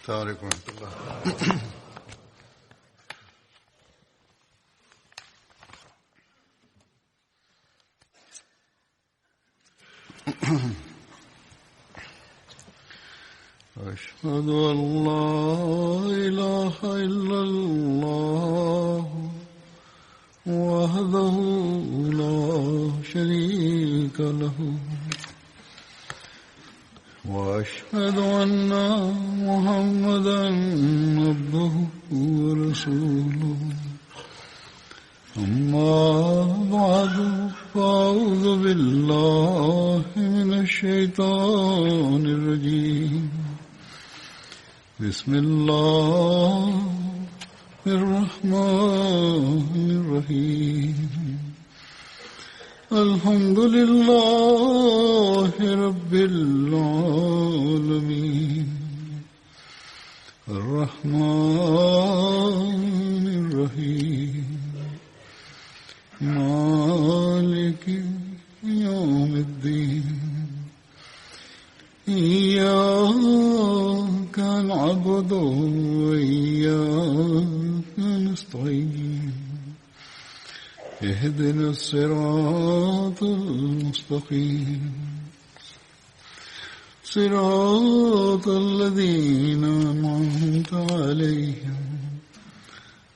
السلام عليكم ورحمة الله. أشهد أن لا إله إلا الله وحده لا شريك له وأشهد أن محمدا عبده ورسوله أما بعد فأعوذ بالله من الشيطان الرجيم بسم الله الرحمن الرحيم الحمد لله رب العالمين الرحمن الرحيم مالك يوم الدين إياك نعبد وإياك نستعين اهدنا الصراط المستقيم صراط الذين أنعمت عليهم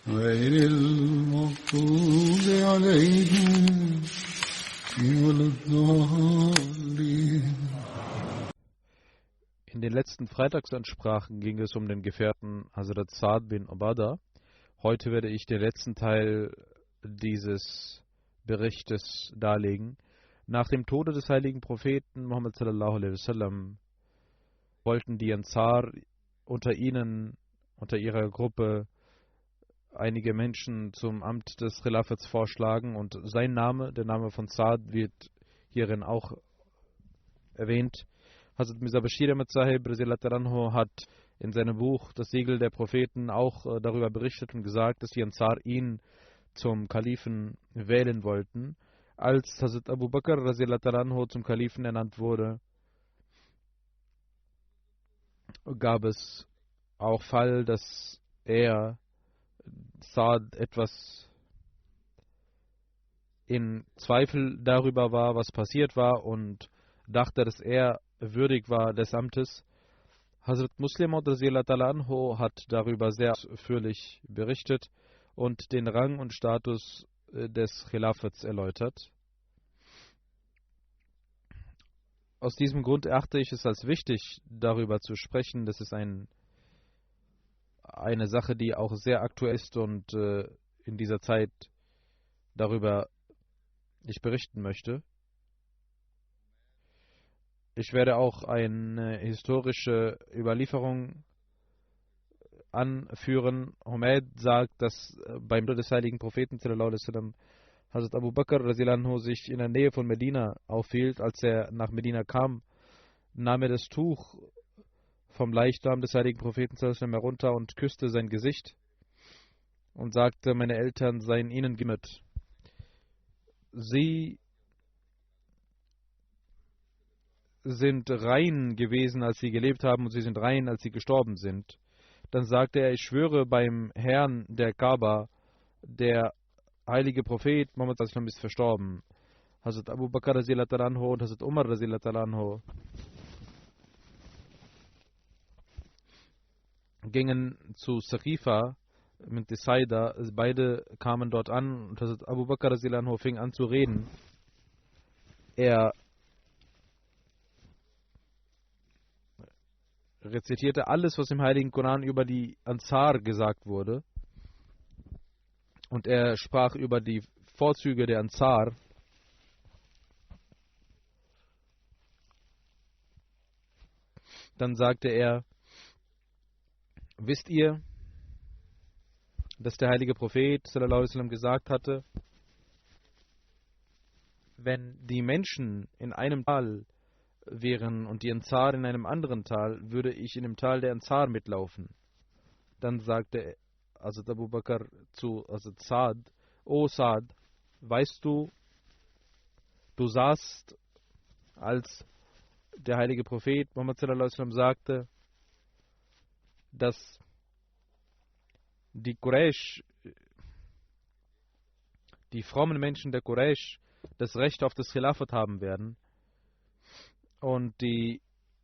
غير المغضوب عليهم ولا الضالين. In den letzten Freitagsansprachen ging es um den Gefährten Hazrat Sa'd bin Ubadah. Heute werde ich den letzten Teil dieses Berichtes darlegen. Nach dem Tode des heiligen Propheten Muhammad sallallahu alaihi wasallam wollten die Ansar unter ihnen, unter ihrer Gruppe, einige Menschen zum Amt des Khilafats vorschlagen und sein Name, der Name von Sa'd, wird hierin auch erwähnt. Hazrat Mirza Bashir Ahmad Sahib hat in seinem Buch Das Siegel der Propheten auch darüber berichtet und gesagt, dass die Ansar ihn zum Kalifen wählen wollten. Als Hazrat Abu Bakr zum Kalifen ernannt wurde, gab es auch Fall, dass er Sa'd etwas in Zweifel darüber war, was passiert war, und dachte, dass er würdig war des Amtes. Hazrat Muslim hat darüber sehr ausführlich berichtet und den Rang und Status des Khilafats erläutert. Aus diesem Grund erachte ich es als wichtig, darüber zu sprechen. Das ist eine Sache, die auch sehr aktuell ist und in dieser Zeit darüber ich berichten möchte. Ich werde auch eine historische Überlieferung anführen. Humayd sagt, dass beim Tod des heiligen Propheten sallallahu alaihi wasallam Hazrat Abu Bakr radhiyallahu anhu sich in der Nähe von Medina aufhielt. Als er nach Medina kam, nahm er das Tuch vom Leichnam des heiligen Propheten sallallahu alaihi wasallam herunter und küsste sein Gesicht und sagte: Meine Eltern seien ihnen gewidmet. Sie sind rein gewesen, als sie gelebt haben, und sie sind rein, als sie gestorben sind. Dann sagte er: Ich schwöre beim Herrn der Kaaba, der heilige Prophet Muhammad sallallahu alaihi wasallam ist verstorben. Hazrat Abu Bakr radhiyallahu anhu und Hazrat Umar radhiyallahu anhu gingen zu Saqifa mit Desaida. Beide kamen dort an und Hazrat Abu Bakr radhiyallahu anhu fing an zu reden. Er rezitierte alles, was im Heiligen Koran über die Ansar gesagt wurde. Und er sprach über die Vorzüge der Ansar. Dann sagte er: Wisst ihr, dass der heilige Prophet sallallahu alaihi wasallam gesagt hatte, wenn die Menschen in einem Tal wären und die Ansar in einem anderen Tal, würde ich in dem Tal der Ansar mitlaufen. Dann sagte Hazrat Abu Bakr zu Hazrat Sa'd: O Sa'd, weißt du, du sahst, als der heilige Prophet Muhammad sallallahu alaihi wasallam sagte, dass die Quraysh, die frommen Menschen der Quraysh, das Recht auf das Khilafat haben werden und die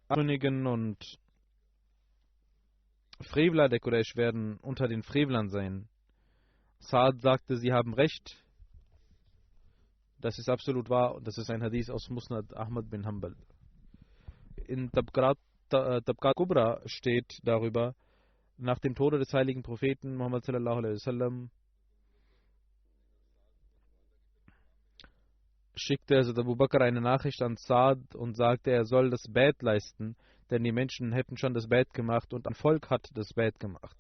Abtrünnigen und Frevler der Quraysh werden unter den Frevlern sein. Saad sagte, sie haben Recht. Das ist absolut wahr und das ist ein Hadith aus Musnad Ahmad bin Hanbal. In Tabqat Kubra steht darüber, nach dem Tode des heiligen Propheten Muhammad sallallahu alaihi wasallam schickte Hazrat Abu Bakr eine Nachricht an Saad und sagte, er soll das Bait leisten, denn die Menschen hätten schon das Bait gemacht und ein Volk hat das Bait gemacht.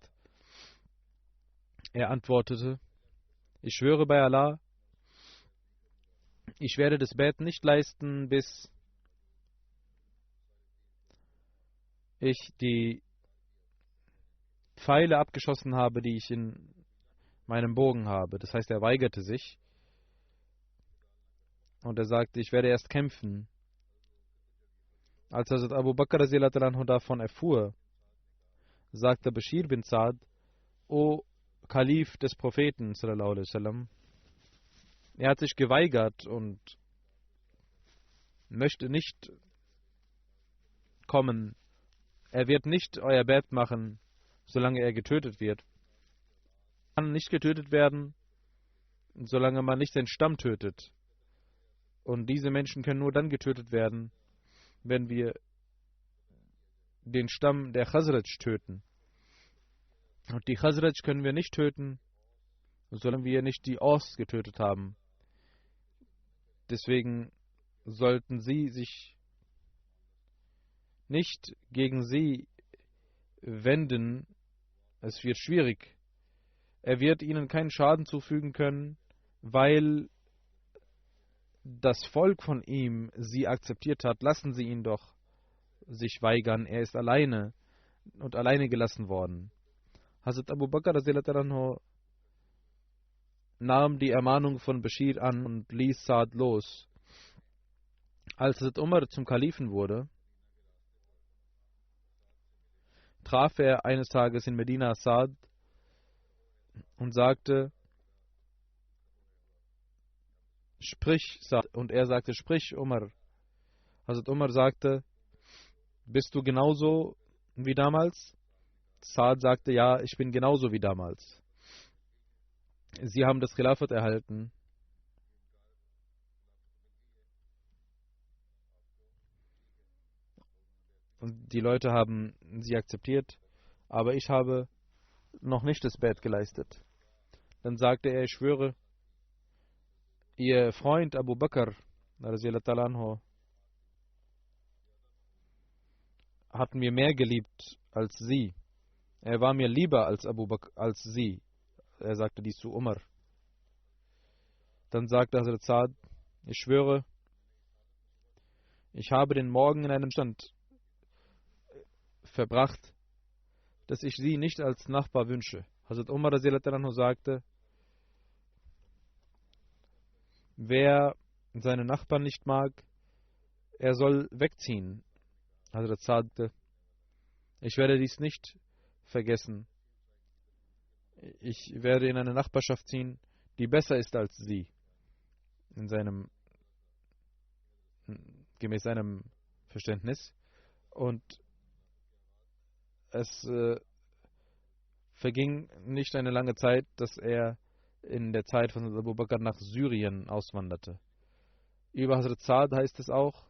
Er antwortete, ich schwöre bei Allah, ich werde das Bait nicht leisten, bis ich die Pfeile abgeschossen habe, die ich in meinem Bogen habe. Das heißt, er weigerte sich und er sagte, ich werde erst kämpfen. Als Hazrat Abu Bakr davon erfuhr, sagte Bashir bin Saad, O Kalif des Propheten sallallahu alaihi wasallam, er hat sich geweigert und möchte nicht kommen. Er wird nicht euer Bett machen, solange er getötet wird. Er kann nicht getötet werden, solange man nicht den Stamm tötet. Und diese Menschen können nur dann getötet werden, wenn wir den Stamm der Khazraj töten. Und die Khazraj können wir nicht töten, solange wir nicht die Aus getötet haben. Deswegen sollten sie sich nicht gegen sie wenden. Es wird schwierig. Er wird ihnen keinen Schaden zufügen können, weil das Volk von ihm sie akzeptiert hat. Lassen sie ihn doch sich weigern. Er ist alleine und alleine gelassen worden. Hazrat Abu Bakr nahm die Ermahnung von Bashir an und ließ Saad los. Als Hazrat Umar zum Kalifen wurde, traf er eines Tages in Medina Saad und sagte, sprich, Saad. Und er sagte, sprich, Umar. Hazrat Umar sagte, bist du genauso wie damals? Saad sagte, ja, ich bin genauso wie damals. Sie haben das Khilafat erhalten. Und die Leute haben sie akzeptiert, aber ich habe noch nicht das Bett geleistet. Dann sagte er, ich schwöre, ihr Freund Abu Bakr hat mir mehr geliebt als sie. Er war mir lieber als Abu Bakr, als sie. Er sagte dies zu Umar. Dann sagte Hazrat Saad, ich schwöre, ich habe den Morgen in einem Stand verbracht, dass ich sie nicht als Nachbar wünsche. Hazrat Umar sagte, wer seine Nachbarn nicht mag, er soll wegziehen. Hazrat sagte, ich werde dies nicht vergessen. Ich werde in eine Nachbarschaft ziehen, die besser ist als sie. Gemäß seinem Verständnis. Und es verging nicht eine lange Zeit, dass er in der Zeit von Abu Bakr nach Syrien auswanderte. Über Hazrat Saad heißt es auch,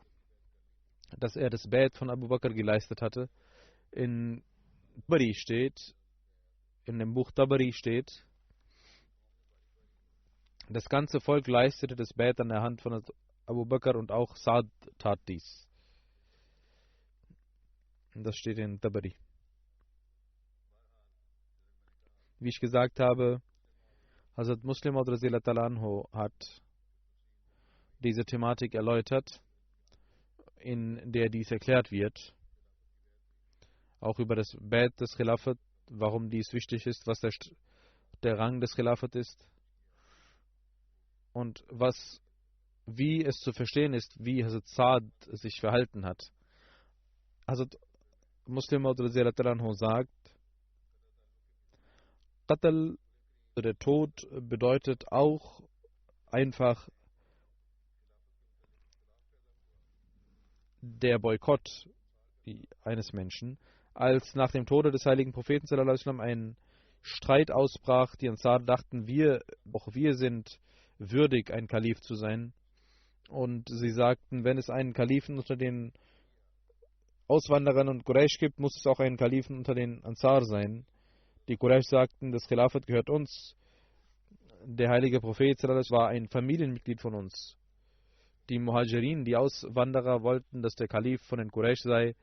dass er das Bait von Abu Bakr geleistet hatte. In Tabari steht, in dem Buch Tabari steht, das ganze Volk leistete das Bait an der Hand von Abu Bakr und auch Saad tat dies. Das steht in Tabari. Wie ich gesagt habe, Hazrat Muslim hat diese Thematik erläutert, in der dies erklärt wird. Auch über das Bait des Khilafat, warum dies wichtig ist, was der Rang des Khilafat ist und wie es zu verstehen ist, wie Hazrat Saad sich verhalten hat. Hazrat Muslim sagt, Qatl, der Tod, bedeutet auch einfach der Boykott eines Menschen. Als nach dem Tode des heiligen Propheten sallallahu alaihi wasallam ein Streit ausbrach, die Ansar dachten, auch wir sind würdig, ein Kalif zu sein. Und sie sagten, wenn es einen Kalifen unter den Auswanderern und Quraysh gibt, muss es auch einen Kalifen unter den Ansar sein. Die Quraysh sagten, das Khilafat gehört uns. Der heilige Prophet war ein Familienmitglied von uns. Die Muhajirin, die Auswanderer, wollten, dass der Kalif von den Quraysh sei,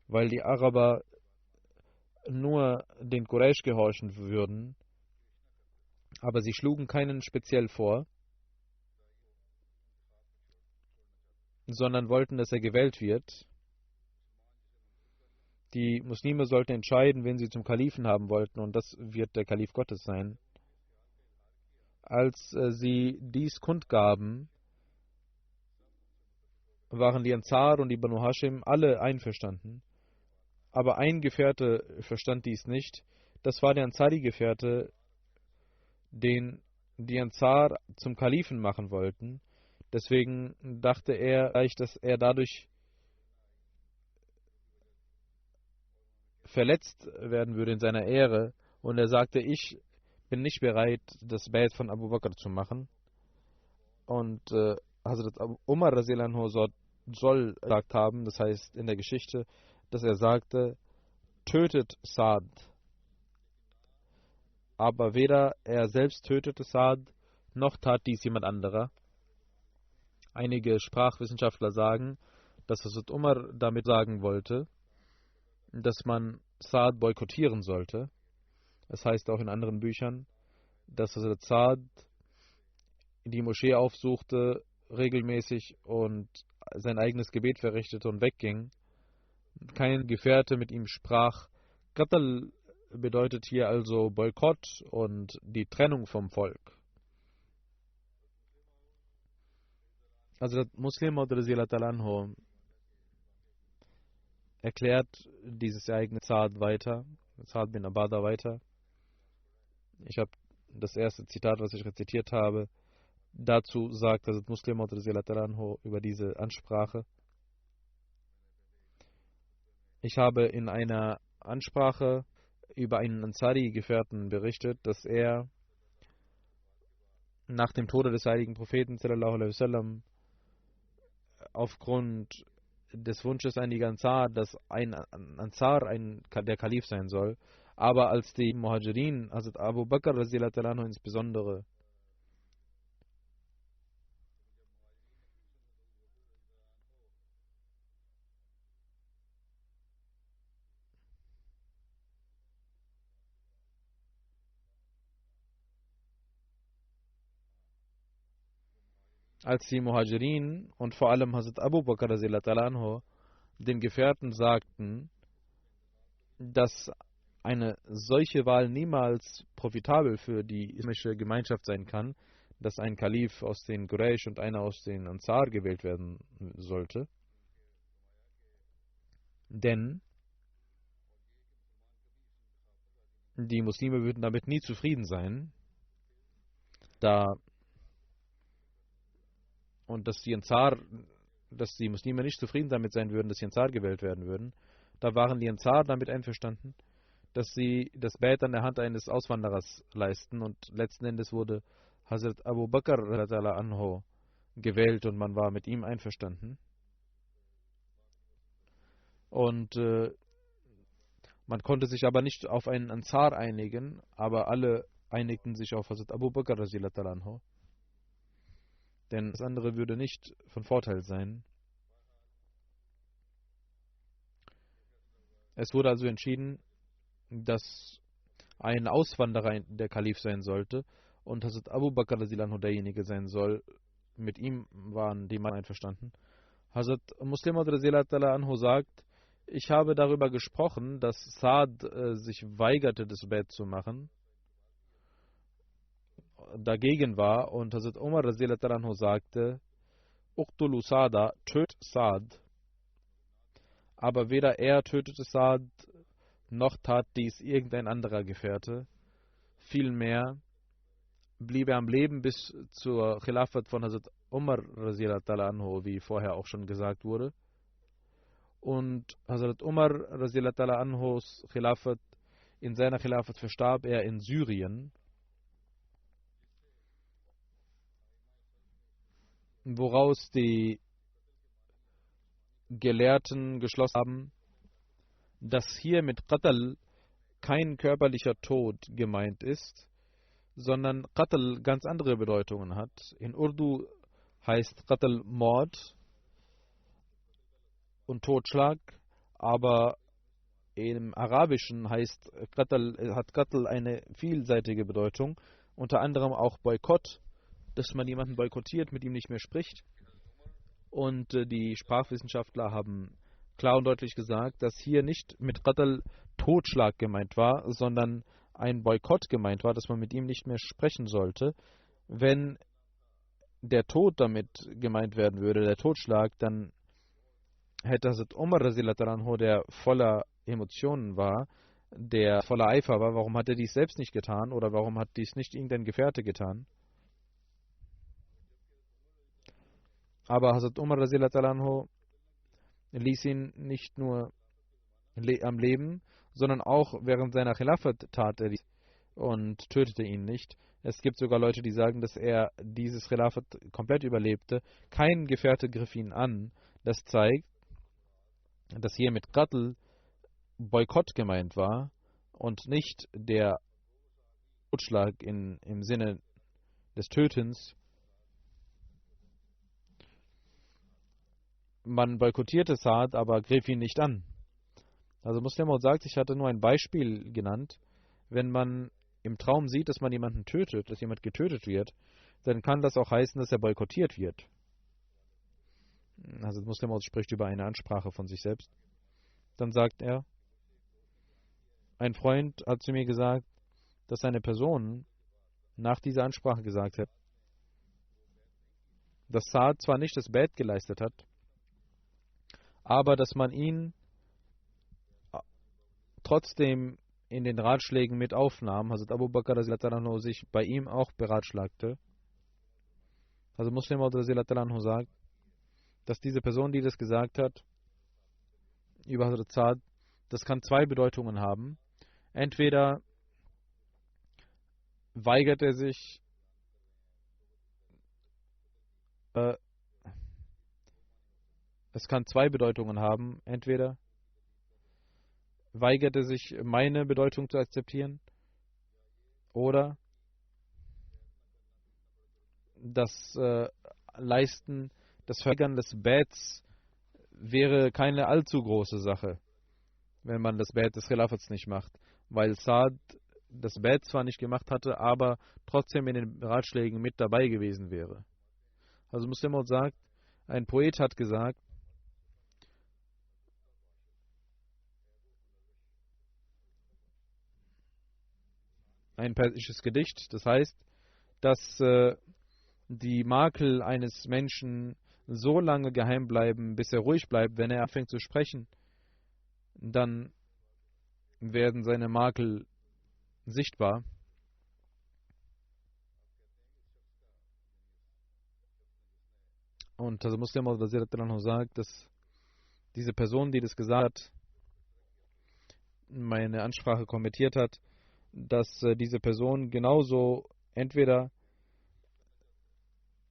weil die Araber nur den Quraysh gehorchen würden. Aber sie schlugen keinen speziell vor, sondern wollten, dass er gewählt wird. Die Muslime sollten entscheiden, wen sie zum Kalifen haben wollten, und das wird der Kalif Gottes sein. Als sie dies kundgaben, waren die Ansar und die Banu Hashim alle einverstanden. Aber ein Gefährte verstand dies nicht. Das war der Ansari-Gefährte, den die Ansar zum Kalifen machen wollten. Deswegen dachte er vielleicht, dass er dadurch verletzt werden würde in seiner Ehre. Und er sagte, ich bin nicht bereit, das Bayt von Abu Bakr zu machen. Und Hazrat Umar radhiyallahu anhu soll gesagt haben, das heißt in der Geschichte, dass er sagte, tötet Saad. Aber weder er selbst tötete Saad, noch tat dies jemand anderer. Einige Sprachwissenschaftler sagen, dass Hazrat Umar damit sagen wollte, dass man Saad boykottieren sollte. Es heißt auch in anderen Büchern, dass Hazrat Saad die Moschee aufsuchte regelmäßig und sein eigenes Gebet verrichtete und wegging. Kein Gefährte mit ihm sprach. Qatl bedeutet hier also Boykott und die Trennung vom Volk. Also Muslim radhiyallahu erklärt dieses Ereignis Saad weiter, Saad bin Ubadah weiter. Ich habe das erste Zitat, was ich rezitiert habe, dazu sagt Muslim radhiyallahu über diese Ansprache. Ich habe in einer Ansprache über einen Ansari-Gefährten berichtet, dass er nach dem Tode des heiligen Propheten sallallahu alaihi wasallam aufgrund des Wunsches einiger Ansar, dass ein Ansar der Kalif sein soll, aber als die Muhajirin, also Abu Bakr radhiyallahu anhu insbesondere, als die Muhajirin und vor allem Hazrat Abu Bakr radhiyallahu anhu den Gefährten sagten, dass eine solche Wahl niemals profitabel für die islamische Gemeinschaft sein kann, dass ein Kalif aus den Quraysh und einer aus den Ansar gewählt werden sollte. Denn die Muslime würden damit nie zufrieden sein, und dass die Muslime nicht zufrieden damit sein würden, dass die Ansar gewählt werden würden. Da waren die Ansar damit einverstanden, dass sie das Bayt an der Hand eines Auswanderers leisten, und letzten Endes wurde Hazrat Abu Bakr radhiyallahu anhu gewählt und man war mit ihm einverstanden. Und man konnte sich aber nicht auf einen Ansar einigen, aber alle einigten sich auf Hazrat Abu Bakr radhiyallahu anhu. Denn das andere würde nicht von Vorteil sein. Es wurde also entschieden, dass ein Auswanderer der Kalif sein sollte und Hazrat Abu Bakr radhiyallahu anhu derjenige sein soll. Mit ihm waren die Mann einverstanden. Hazrat Muslim radhiyallahu anhu sagt, ich habe darüber gesprochen, dass Saad sich weigerte, das Bayt zu machen, dagegen war, und Hazrat Umar radhiyallahu anhu sagte, Uqtulu Saada, töt Saad. Aber weder er tötete Saad, noch tat dies irgendein anderer Gefährte. Vielmehr blieb er am Leben bis zur Khilafat von Hazrat Umar radhiyallahu ta'ala anhu, wie vorher auch schon gesagt wurde. Und Hazrat Umar radhiyallahu ta'ala anhus Khilafat, in seiner Khilafat verstarb er in Syrien, woraus die Gelehrten geschlossen haben, dass hier mit Qatl kein körperlicher Tod gemeint ist, sondern Qatl ganz andere Bedeutungen hat. In Urdu heißt Qatl Mord und Totschlag, aber im Arabischen hat Qatl eine vielseitige Bedeutung, unter anderem auch Boykott, dass man jemanden boykottiert, mit ihm nicht mehr spricht. Und die Sprachwissenschaftler haben klar und deutlich gesagt, dass hier nicht mit Qatl Totschlag gemeint war, sondern ein Boykott gemeint war, dass man mit ihm nicht mehr sprechen sollte. Wenn der Tod damit gemeint werden würde, der Totschlag, dann hätte Hazrat Umar radhiyallahu anhu, der voller Emotionen war, der voller Eifer war, warum hat er dies selbst nicht getan oder warum hat dies nicht irgendein Gefährte getan? Aber Hazrat Umar radhiyallahu anhu ließ ihn nicht nur am Leben, sondern auch während seiner Khilafat tat er dies und tötete ihn nicht. Es gibt sogar Leute, die sagen, dass er dieses Khilafat komplett überlebte. Kein Gefährte griff ihn an. Das zeigt, dass hier mit Qatl Boykott gemeint war und nicht der Totschlag im Sinne des Tötens. Man boykottierte Saad, aber griff ihn nicht an. Also Muslim sagt, ich hatte nur ein Beispiel genannt. Wenn man im Traum sieht, dass man jemanden tötet, dass jemand getötet wird, dann kann das auch heißen, dass er boykottiert wird. Also Muslim spricht über eine Ansprache von sich selbst. Dann sagt er, ein Freund hat zu mir gesagt, dass eine Person nach dieser Ansprache gesagt hat, dass Saad zwar nicht das Bett geleistet hat, aber dass man ihn trotzdem in den Ratschlägen mit aufnahm. Hazrat Abu Bakr sich bei ihm auch beratschlagte. Also Muslim sagt, dass diese Person, die das gesagt hat, über Hazrat Saad, das kann zwei Bedeutungen haben. Entweder weigert er sich, es kann zwei Bedeutungen haben. Entweder weigert er sich, meine Bedeutung zu akzeptieren, oder das Leisten, das Verweigern des Bets wäre keine allzu große Sache, wenn man das Bet des Khilafats nicht macht, weil Saad das Bet zwar nicht gemacht hatte, aber trotzdem in den Ratschlägen mit dabei gewesen wäre. Also Muslim sagt, ein Poet hat gesagt, ein persisches Gedicht, das heißt, dass die Makel eines Menschen so lange geheim bleiben, bis er ruhig bleibt. Wenn er anfängt zu sprechen, dann werden seine Makel sichtbar. Und also Muslim sagt, dass diese Person, die das gesagt hat, meine Ansprache kommentiert hat, dass diese Person genauso entweder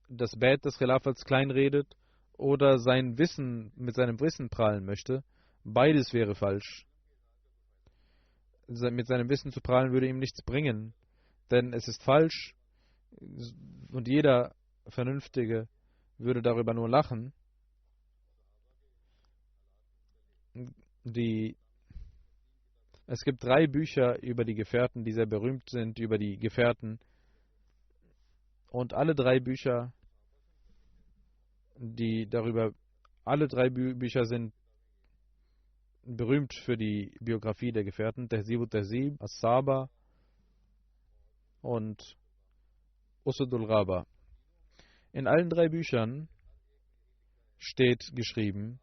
das Bett des Khilafats kleinredet oder sein Wissen mit seinem Wissen prahlen möchte. Beides wäre falsch. Mit seinem Wissen zu prahlen würde ihm nichts bringen, denn es ist falsch und jeder Vernünftige würde darüber nur lachen. Es gibt 3 Bücher über die Gefährten, die sehr berühmt sind, über die Gefährten. Und alle 3 Bücher, Bücher sind berühmt für die Biografie der Gefährten. Tahzib Tahzib, As-Saba und Usudul Ghaba. In allen 3 Büchern steht geschrieben,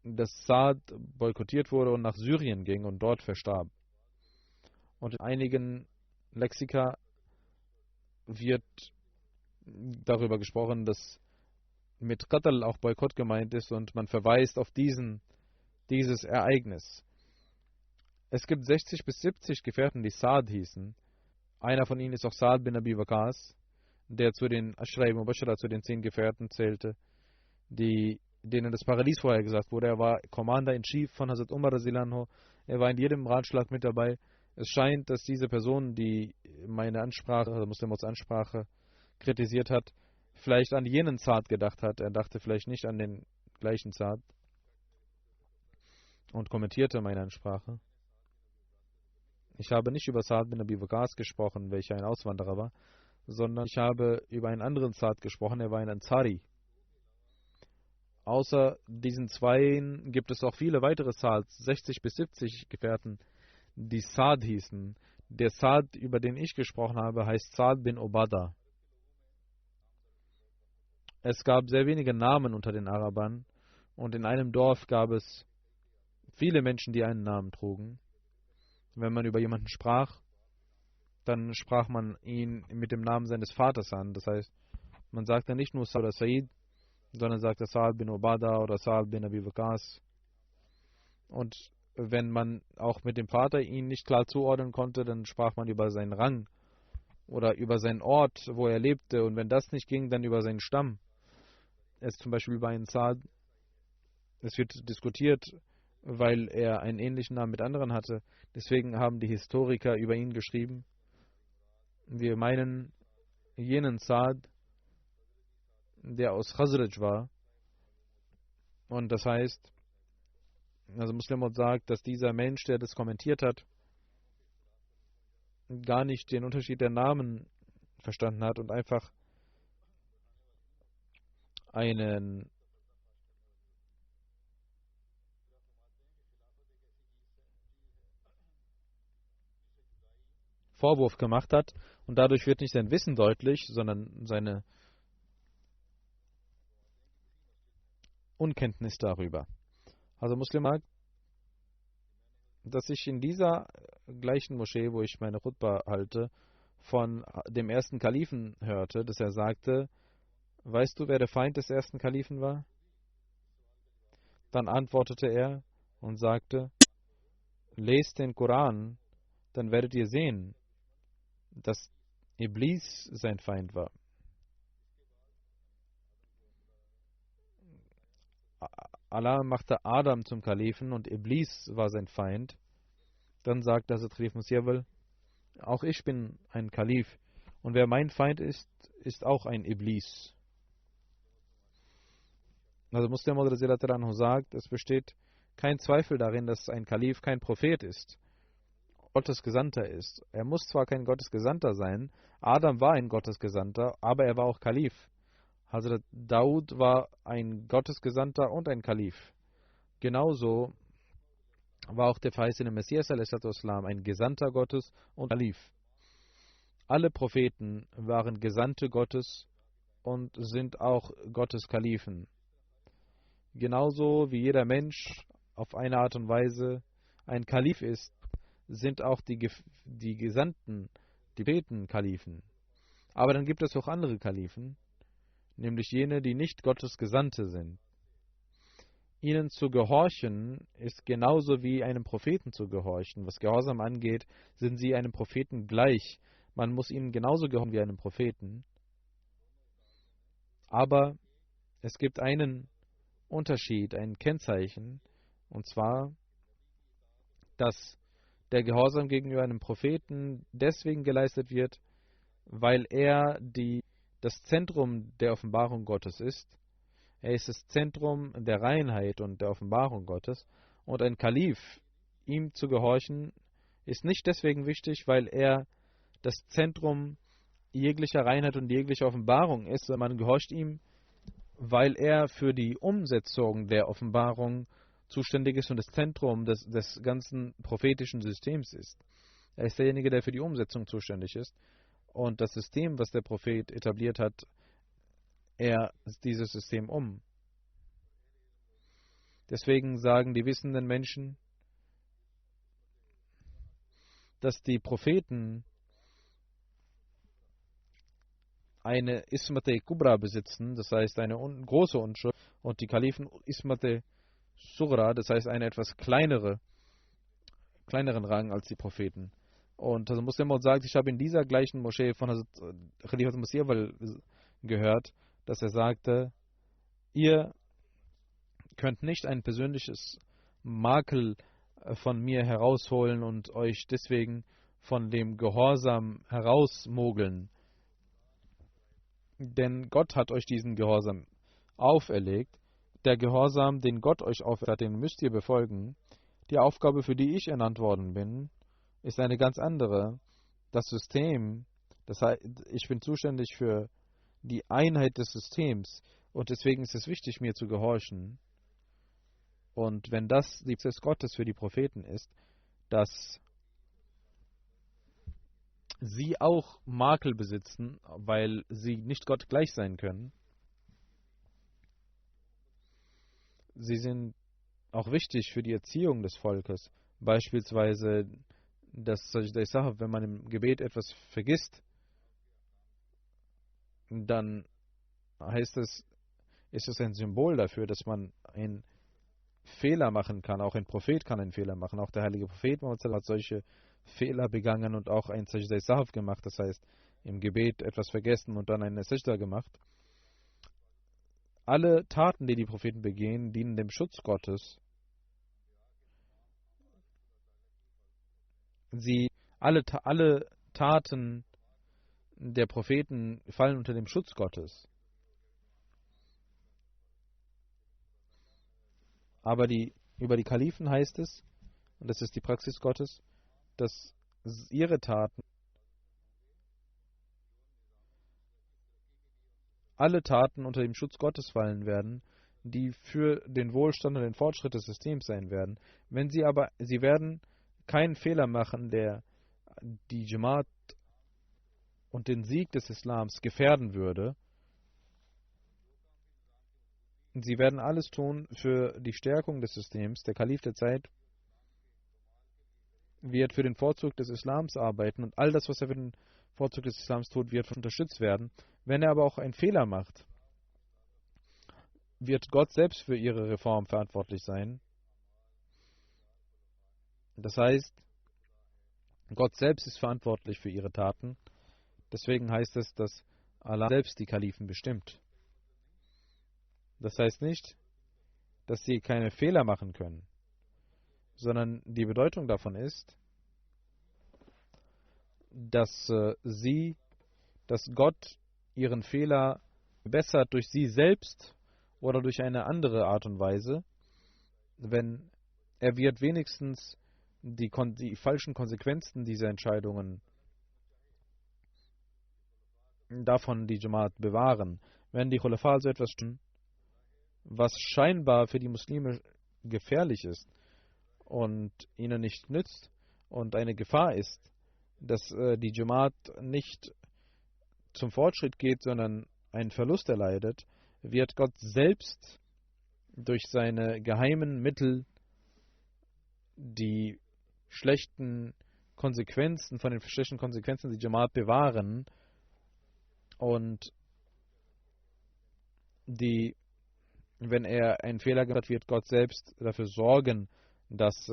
dass Saad boykottiert wurde und nach Syrien ging und dort verstarb. Und in einigen Lexika wird darüber gesprochen, dass mit Qatl auch Boykott gemeint ist und man verweist auf dieses Ereignis. Es gibt 60 bis 70 Gefährten, die Saad hießen. Einer von ihnen ist auch Saad bin Abi Waqas, der zu den Ashra ibn Mubashara, zu den 10 Gefährten zählte, denen das Paradies vorher gesagt wurde. Er war Commander-in-Chief von Hazrat Umar Razilanho. Er war in jedem Ratschlag mit dabei. Es scheint, dass diese Person, die meine Ansprache, also Muslims Ansprache, kritisiert hat, vielleicht an jenen Saad gedacht hat. Er dachte vielleicht nicht an den gleichen Saad und kommentierte meine Ansprache. Ich habe nicht über Saad bin Abi Waqas gesprochen, welcher ein Auswanderer war, sondern ich habe über einen anderen Saad gesprochen, er war ein Ansari. Außer diesen zweien gibt es auch viele weitere Saads, 60 bis 70 Gefährten, die Saad hießen. Der Saad, über den ich gesprochen habe, heißt Saad bin Obada. Es gab sehr wenige Namen unter den Arabern und in einem Dorf gab es viele Menschen, die einen Namen trugen. Wenn man über jemanden sprach, dann sprach man ihn mit dem Namen seines Vaters an. Das heißt, man sagte nicht nur Saad oder Said, sondern sagte Saad bin Obada oder Saad bin Abi Waqas. Und wenn man auch mit dem Vater ihn nicht klar zuordnen konnte, dann sprach man über seinen Rang oder über seinen Ort, wo er lebte. Und wenn das nicht ging, dann über seinen Stamm. Es zum Beispiel bei einem Saad, es wird diskutiert, weil er einen ähnlichen Namen mit anderen hatte. Deswegen haben die Historiker über ihn geschrieben. Wir meinen jenen Saad, der aus Khazraj war. Und das heißt, also Muslim sagt, dass dieser Mensch, der das kommentiert hat, gar nicht den Unterschied der Namen verstanden hat und einfach einen Vorwurf gemacht hat und dadurch wird nicht sein Wissen deutlich, sondern seine Unkenntnis darüber. Also Muslim sagt, dass ich in dieser gleichen Moschee, wo ich meine Khutbah halte, von dem ersten Kalifen hörte, dass er sagte, weißt du, wer der Feind des ersten Kalifen war? Dann antwortete er und sagte, lest den Koran, dann werdet ihr sehen, dass Iblis sein Feind war. Allah machte Adam zum Kalifen und Iblis war sein Feind. Dann sagte Hazrat Khalif Musyawal, auch ich bin ein Kalif und wer mein Feind ist, ist auch ein Iblis. Also Muslim Anhu sagt, es besteht kein Zweifel darin, dass ein Kalif kein Prophet ist, Gottes Gesandter ist. Er muss zwar kein Gottes Gesandter sein, Adam war ein Gottes Gesandter, aber er war auch Kalif. Hazrat Daud war ein Gottesgesandter und ein Kalif. Genauso war auch der verheißene Messias ein Gesandter Gottes und Kalif. Alle Propheten waren Gesandte Gottes und sind auch Gottes Kalifen. Genauso wie jeder Mensch auf eine Art und Weise ein Kalif ist, sind auch die Gesandten, die Propheten Kalifen. Aber dann gibt es auch andere Kalifen, nämlich jene, die nicht Gottes Gesandte sind. Ihnen zu gehorchen ist genauso wie einem Propheten zu gehorchen. Was Gehorsam angeht, sind sie einem Propheten gleich. Man muss ihnen genauso gehorchen wie einem Propheten. Aber es gibt einen Unterschied, ein Kennzeichen, und zwar, dass der Gehorsam gegenüber einem Propheten deswegen geleistet wird, weil er das Zentrum der Offenbarung Gottes ist. Er ist das Zentrum der Reinheit und der Offenbarung Gottes. Und ein Kalif, ihm zu gehorchen, ist nicht deswegen wichtig, weil er das Zentrum jeglicher Reinheit und jeglicher Offenbarung ist, sondern man gehorcht ihm, weil er für die Umsetzung der Offenbarung zuständig ist und das Zentrum des ganzen prophetischen Systems ist. Er ist derjenige, der für die Umsetzung zuständig ist. Und das System, was der Prophet etabliert hat, er setzt dieses System um. Deswegen sagen die wissenden Menschen, dass die Propheten eine Ismate Kubra besitzen, das heißt eine große Unschuld, und die Kalifen Ismate Sughra, das heißt eine etwas kleineren Rang als die Propheten. Und also Muslim sagt, ich habe in dieser gleichen Moschee von Khalifat Masih gehört, dass er sagte, ihr könnt nicht ein persönliches Makel von mir herausholen und euch deswegen von dem Gehorsam herausmogeln. Denn Gott hat euch diesen Gehorsam auferlegt. Der Gehorsam, den Gott euch auferlegt hat, den müsst ihr befolgen. Die Aufgabe, für die ich ernannt worden bin, ist eine ganz andere. Das System, das heißt, ich bin zuständig für die Einheit des Systems und deswegen ist es wichtig, mir zu gehorchen. Und wenn das die Prozess Gottes für die Propheten ist, dass sie auch Makel besitzen, weil sie nicht Gott gleich sein können, sie sind auch wichtig für die Erziehung des Volkes. Beispielsweise das Sajda Sahab, wenn man im Gebet etwas vergisst, dann ist es ein Symbol dafür, dass man einen Fehler machen kann. Auch ein Prophet kann einen Fehler machen. Auch der heilige Prophet hat solche Fehler begangen und auch ein Sajda Sahab gemacht, das heißt im Gebet etwas vergessen und dann eine Sajda gemacht. Alle Taten, die die Propheten begehen, dienen dem Schutz Gottes. Alle Taten der Propheten fallen unter dem Schutz Gottes. Aber über die Kalifen heißt es, und das ist die Praxis Gottes, dass ihre Taten, alle Taten unter dem Schutz Gottes fallen werden, die für den Wohlstand und den Fortschritt des Systems sein werden. Sie werden keinen Fehler machen, der die Jamaat und den Sieg des Islams gefährden würde. Sie werden alles tun für die Stärkung des Systems. Der Kalif der Zeit wird für den Vorzug des Islams arbeiten und all das, was er für den Vorzug des Islams tut, wird unterstützt werden. Wenn er aber auch einen Fehler macht, wird Gott selbst für ihre Reform verantwortlich sein. Das heißt, Gott selbst ist verantwortlich für ihre Taten. Deswegen heißt es, dass Allah selbst die Kalifen bestimmt. Das heißt nicht, dass sie keine Fehler machen können, sondern die Bedeutung davon ist, dass Gott ihren Fehler bessert durch sie selbst oder durch eine andere Art und Weise, wenn er wird wenigstens die falschen Konsequenzen dieser Entscheidungen davon die Jamaat bewahren. Wenn die Khulafa so etwas tun, was scheinbar für die Muslime gefährlich ist und ihnen nicht nützt und eine Gefahr ist, dass die Jamaat nicht zum Fortschritt geht, sondern einen Verlust erleidet, wird Gott selbst durch seine geheimen Mittel die schlechten Konsequenzen, von den schlechten Konsequenzen die Jamaat bewahren und wenn er einen Fehler gemacht hat, wird Gott selbst dafür sorgen, dass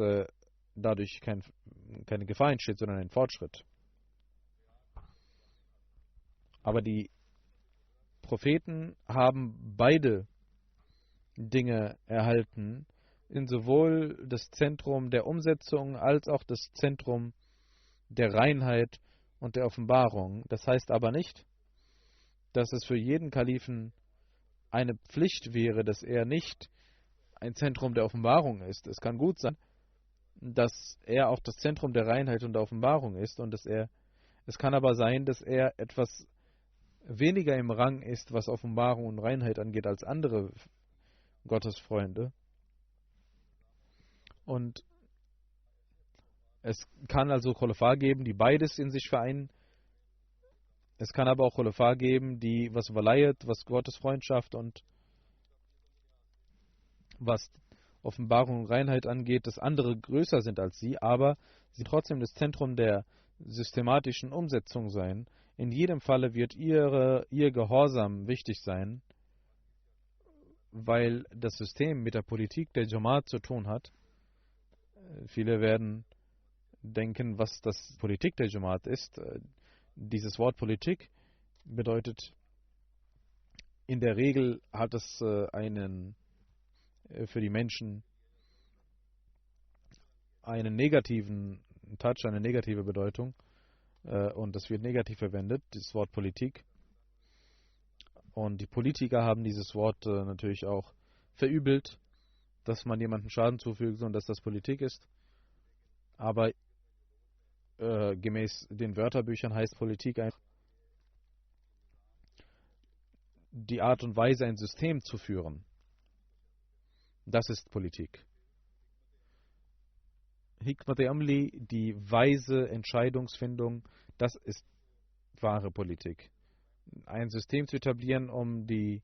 dadurch keine Gefahr entsteht, sondern ein Fortschritt. Aber die Propheten haben beide Dinge erhalten, in sowohl das Zentrum der Umsetzung als auch das Zentrum der Reinheit und der Offenbarung. Das heißt aber nicht, dass es für jeden Kalifen eine Pflicht wäre, dass er nicht ein Zentrum der Offenbarung ist. Es kann gut sein, dass er auch das Zentrum der Reinheit und der Offenbarung ist und es kann aber sein, dass er etwas weniger im Rang ist, was Offenbarung und Reinheit angeht, als andere Gottesfreunde. Und es kann also Khulafa geben, die beides in sich vereinen. Es kann aber auch Khulafa geben, die was Walayat, was Gottesfreundschaft und was Offenbarung und Reinheit angeht, dass andere größer sind als sie, aber sie trotzdem das Zentrum der systematischen Umsetzung sein. In jedem Falle wird ihr Gehorsam wichtig sein, weil das System mit der Politik der Jamaat zu tun hat. Viele werden denken, was das Politik der Jamaat ist. Dieses Wort Politik bedeutet, in der Regel hat es für die Menschen einen negativen Touch, eine negative Bedeutung, und das wird negativ verwendet, das Wort Politik. Und die Politiker haben dieses Wort natürlich auch verübelt, dass man jemandem Schaden zufügt und dass das Politik ist. Aber gemäß den Wörterbüchern heißt Politik einfach die Art und Weise, ein System zu führen. Das ist Politik. Hikmat-e Amli, die weise Entscheidungsfindung, das ist wahre Politik. Ein System zu etablieren, um die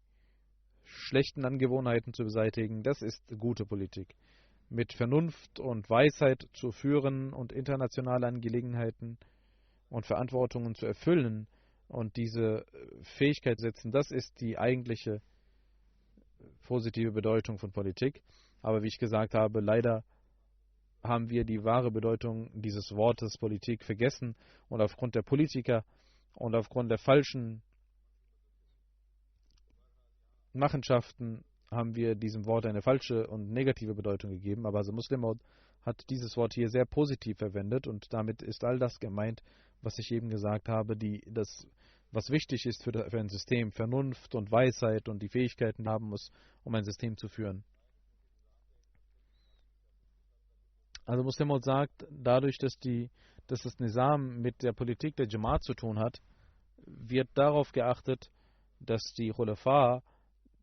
schlechten Angewohnheiten zu beseitigen, das ist gute Politik. Mit Vernunft und Weisheit zu führen und internationale Angelegenheiten und Verantwortungen zu erfüllen und diese Fähigkeit setzen, das ist die eigentliche positive Bedeutung von Politik. Aber wie ich gesagt habe, leider haben wir die wahre Bedeutung dieses Wortes Politik vergessen und aufgrund der Politiker und aufgrund der falschen Machenschaften haben wir diesem Wort eine falsche und negative Bedeutung gegeben. Aber also Muslim hat dieses Wort hier sehr positiv verwendet und damit ist all das gemeint, was ich eben gesagt habe, was wichtig ist für ein System, Vernunft und Weisheit und die Fähigkeiten haben muss, um ein System zu führen. Also Muslim sagt, dadurch, dass das Nizam mit der Politik der Jamaat zu tun hat, wird darauf geachtet, dass die Khulafa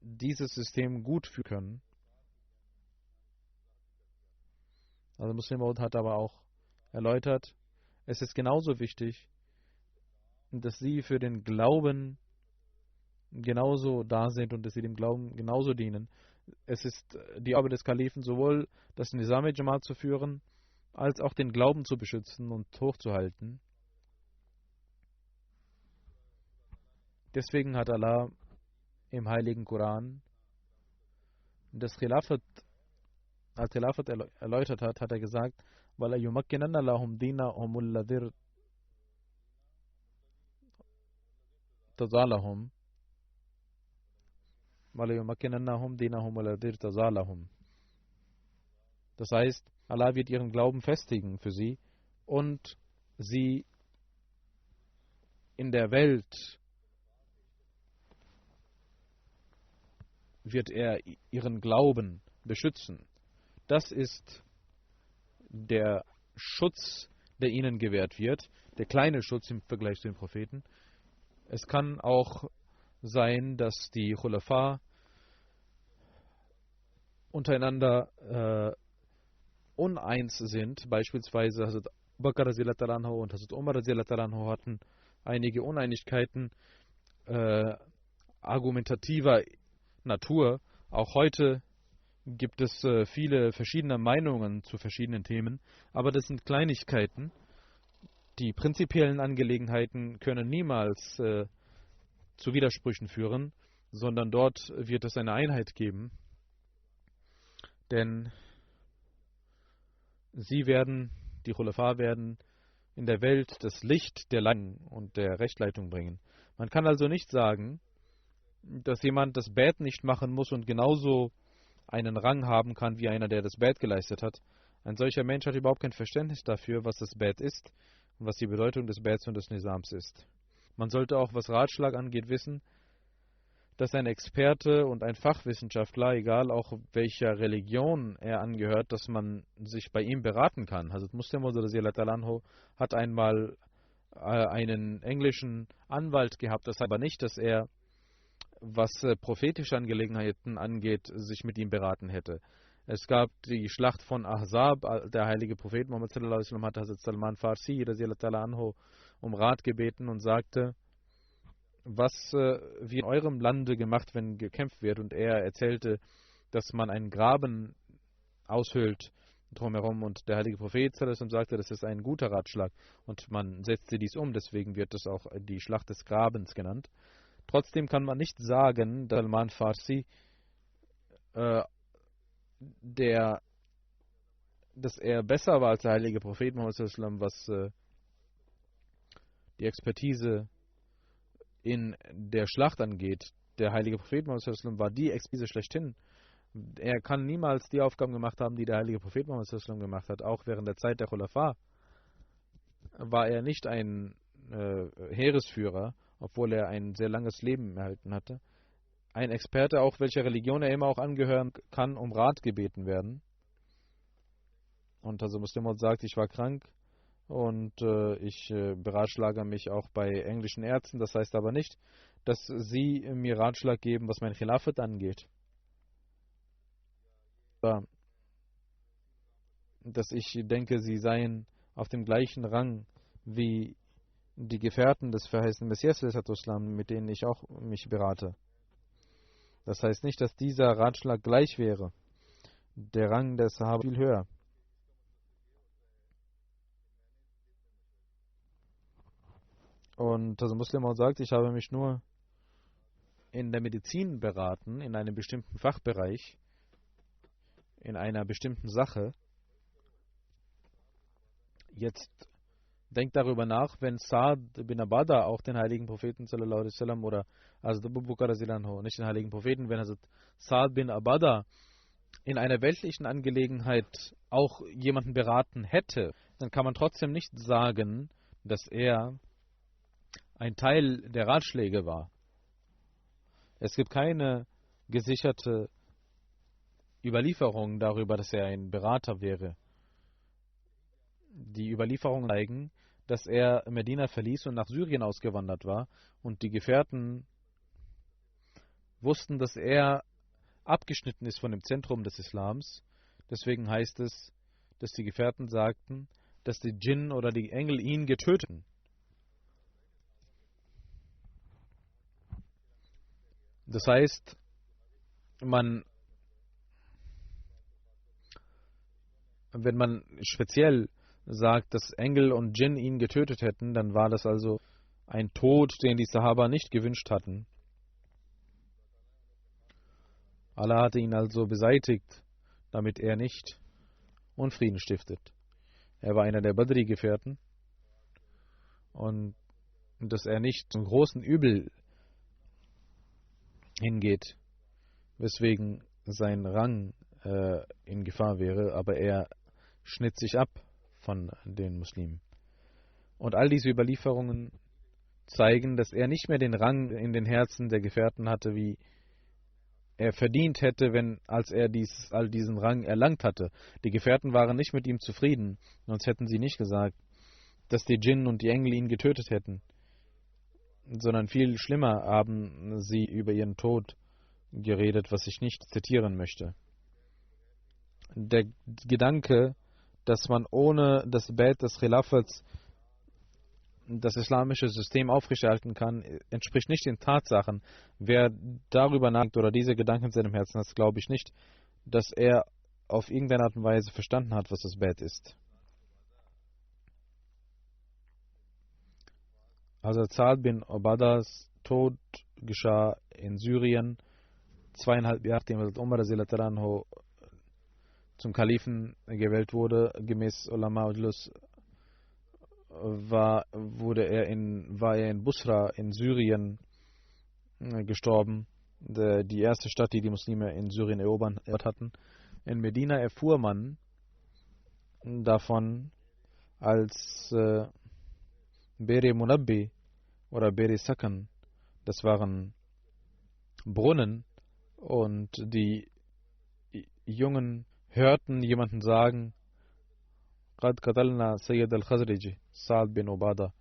dieses System gut führen können. Also Muslim hat aber auch erläutert, es ist genauso wichtig, dass sie für den Glauben genauso da sind und dass sie dem Glauben genauso dienen. Es ist die Arbeit des Kalifen, sowohl das Nizam-e-Jamaat zu führen, als auch den Glauben zu beschützen und hochzuhalten. Deswegen hat Allah im Heiligen Koran das Khilafat, als Khilafat erläutert hat, hat er gesagt, وَلَا يُمَكِّنَنَّ لَهُمْ دِينَهُمُ الَّذِي ارْتَضَىٰ لَهُمْ. Das heißt, Allah wird ihren Glauben festigen für sie und sie in der Welt wird er ihren Glauben beschützen. Das ist der Schutz, der ihnen gewährt wird, der kleine Schutz im Vergleich zu den Propheten. Es kann auch sein, dass die Khulafa untereinander uneins sind. Beispielsweise Hazrat Bakr und Hazrat Umar hatten einige Uneinigkeiten argumentativer Natur. Auch heute gibt es viele verschiedene Meinungen zu verschiedenen Themen, aber das sind Kleinigkeiten. Die prinzipiellen Angelegenheiten können niemals zu Widersprüchen führen, sondern dort wird es eine Einheit geben. Denn die Khulafa werden in der Welt das Licht der Leitung und der Rechtleitung bringen. Man kann also nicht sagen, dass jemand das Bad nicht machen muss und genauso einen Rang haben kann wie einer, der das Bad geleistet hat. Ein solcher Mensch hat überhaupt kein Verständnis dafür, was das Bad ist und was die Bedeutung des Bads und des Nizams ist. Man sollte auch, was Ratschlag angeht, wissen, dass ein Experte und ein Fachwissenschaftler, egal auch welcher Religion er angehört, dass man sich bei ihm beraten kann. Hazrat Muslim hat einmal einen englischen Anwalt gehabt, das heißt aber nicht, dass er, was prophetische Angelegenheiten angeht, sich mit ihm beraten hätte. Es gab die Schlacht von Ahzab, der heilige Prophet Muhammad sallallahu alaihi wasallam hat Hazrat Salman Farsi um Rat gebeten und sagte, was wird in eurem Lande gemacht, wenn gekämpft wird? Und er erzählte, dass man einen Graben aushöhlt drumherum. Und der heilige Prophet sagte, das ist ein guter Ratschlag. Und man setzte dies um, deswegen wird es auch die Schlacht des Grabens genannt. Trotzdem kann man nicht sagen, dass Salman Farsi, dass er besser war als der heilige Prophet Muhammad, was die Expertise in der Schlacht angeht. Der heilige Prophet Muhammad war die Expertise schlechthin. Er kann niemals die Aufgaben gemacht haben, die der heilige Prophet Muhammad gemacht hat. Auch während der Zeit der Khulafa war er nicht ein Heeresführer, obwohl er ein sehr langes Leben erhalten hatte. Ein Experte, auch welcher Religion er immer auch angehören kann, um Rat gebeten werden. Und also Muslim sagt, ich war krank und ich beratschlage mich auch bei englischen Ärzten. Das heißt aber nicht, dass sie mir Ratschlag geben, was mein Khilafat angeht. Dass ich denke, sie seien auf dem gleichen Rang wie die Gefährten des verheißenen Messias, mit denen ich auch mich berate. Das heißt nicht, dass dieser Ratschlag gleich wäre. Der Rang des Sahaba viel höher. Und das Muslim sagt, ich habe mich nur in der Medizin beraten, in einem bestimmten Fachbereich, in einer bestimmten Sache. Jetzt denkt darüber nach, wenn Saad bin Abada auch den heiligen Propheten sallallahu alaihi wasallam oder also Abu Bakr radhiyallahu anhu, nicht den heiligen Propheten, wenn Saad bin Abada in einer weltlichen Angelegenheit auch jemanden beraten hätte, dann kann man trotzdem nicht sagen, dass er ein Teil der Ratschläge war. Es gibt keine gesicherte Überlieferung darüber, dass er ein Berater wäre. Die Überlieferungen zeigen, dass er Medina verließ und nach Syrien ausgewandert war und die Gefährten wussten, dass er abgeschnitten ist von dem Zentrum des Islams. Deswegen heißt es, dass die Gefährten sagten, dass die Djinn oder die Engel ihn getötet haben. Das heißt, wenn man speziell sagt, dass Engel und Djinn ihn getötet hätten, dann war das also ein Tod, den die Sahaba nicht gewünscht hatten. Allah hatte ihn also beseitigt, damit er nicht Unfrieden stiftet. Er war einer der Badri-Gefährten und dass er nicht zum großen Übel hingeht, weswegen sein Rang in Gefahr wäre, aber er schnitt sich ab von den Muslimen. Und all diese Überlieferungen zeigen, dass er nicht mehr den Rang in den Herzen der Gefährten hatte, wie er verdient hätte, als er all diesen Rang erlangt hatte. Die Gefährten waren nicht mit ihm zufrieden, sonst hätten sie nicht gesagt, dass die Djinn und die Engel ihn getötet hätten, sondern viel schlimmer haben sie über ihren Tod geredet, was ich nicht zitieren möchte. Der Gedanke, dass man ohne das Bett des Khilafats das islamische System aufrechterhalten kann, entspricht nicht den Tatsachen. Wer darüber nachdenkt oder diese Gedanken in seinem Herzen hat, glaube ich nicht, dass er auf irgendeine Art und Weise verstanden hat, was das Bett ist. Also Saad bin Ubadas Tod geschah in Syrien, 2,5 Jahre nachdem Umar zum Kalifen gewählt wurde, gemäß Ulama Ujlus, war er in Busra in Syrien gestorben, die erste Stadt, die die Muslime in Syrien erobert hatten. In Medina erfuhr man davon, als Beri Munabbi oder Beri Sakan, das waren Brunnen, und die Jungen hörten jemanden sagen, قد قتلنا سيد الخزرج سعد bin Ubada.